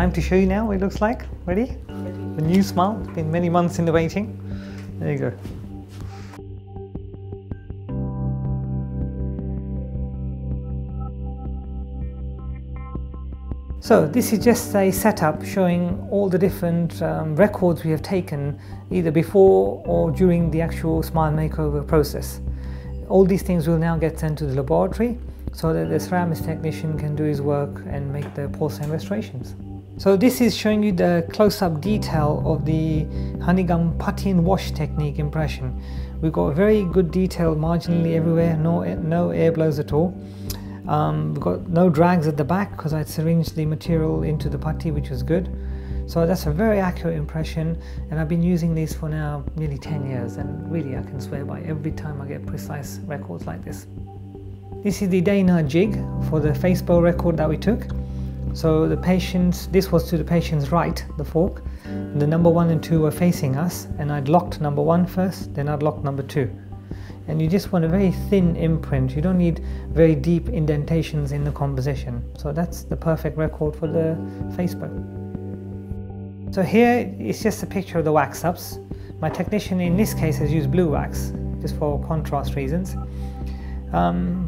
time to show you now what it looks like. Ready? The new smile. It's been many months in the waiting. There you go. So this is just a setup showing all the different records we have taken either before or during the actual smile makeover process. All these things will now get sent to the laboratory so that the ceramist technician can do his work and make the porcelain restorations. So this is showing you the close-up detail of the honeycomb putty and wash technique impression. We've got very good detail marginally everywhere, no air blows at all. We've got no drags at the back because I'd syringed the material into the putty, which was good. So that's a very accurate impression, and I've been using these for now nearly 10 years, and really I can swear by every time I get precise records like this. This is the Dana jig for the face bow record that we took. So this was to the patient's right, the fork. The number 1 and 2 were facing us, and I'd locked number 1 first, then I'd locked number 2. And you just want a very thin imprint. You don't need very deep indentations in the composition. So that's the perfect record for the face bow. So here it's just a picture of the wax ups. My technician in this case has used blue wax, just for contrast reasons.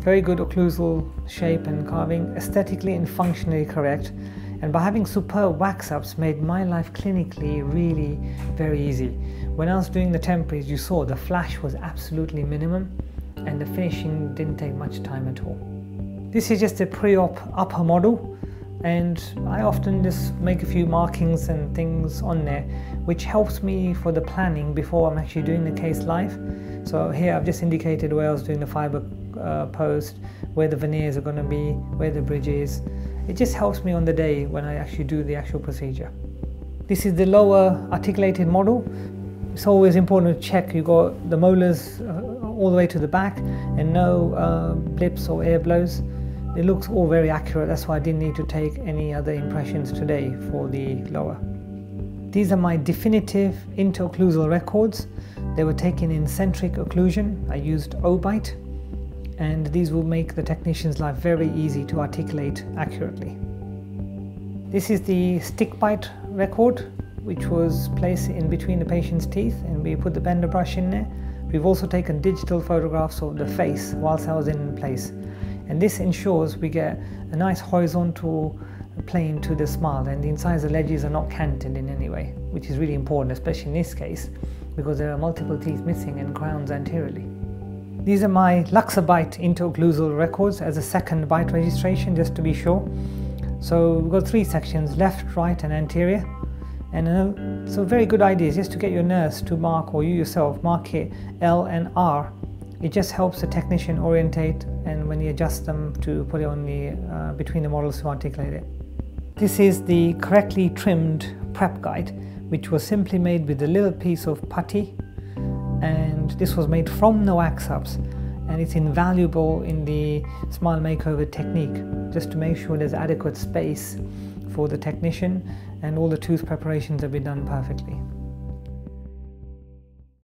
Very good occlusal shape and carving, aesthetically and functionally correct. And by having superb wax ups made my life clinically really very easy. When I was doing the temporaries, you saw the flash was absolutely minimum and the finishing didn't take much time at all. This is just a pre-op upper model, and I often just make a few markings and things on there which helps me for the planning before I'm actually doing the case live. So here I've just indicated where I was doing the fibre post, where the veneers are going to be, where the bridge is. It just helps me on the day when I actually do the actual procedure. This is the lower articulated model. It's always important to check you got the molars all the way to the back and no blips or air blows. It looks all very accurate, that's why I didn't need to take any other impressions today for the lower. These are my definitive interocclusal records. They were taken in centric occlusion. I used O-bite, and these will make the technician's life very easy to articulate accurately. This is the stick bite record, which was placed in between the patient's teeth, and we put the bender brush in there. We've also taken digital photographs of the face whilst I was in place, and this ensures we get a nice horizontal plane to the smile, and the incisor ledges are not canted in any way, which is really important, especially in this case because there are multiple teeth missing and crowns anteriorly. These are my Luxabite interocclusal records as a second bite registration, just to be sure. So we've got 3 sections, left, right and anterior. And so very good ideas just to get your nurse to mark, or you yourself mark it L and R. It just helps the technician orientate, and when you adjust them to put it on the between the models to articulate it. This is the correctly trimmed prep guide, which was simply made with a little piece of putty, and this was made from the wax ups, and it's invaluable in the smile makeover technique, just to make sure there's adequate space for the technician and all the tooth preparations have been done perfectly.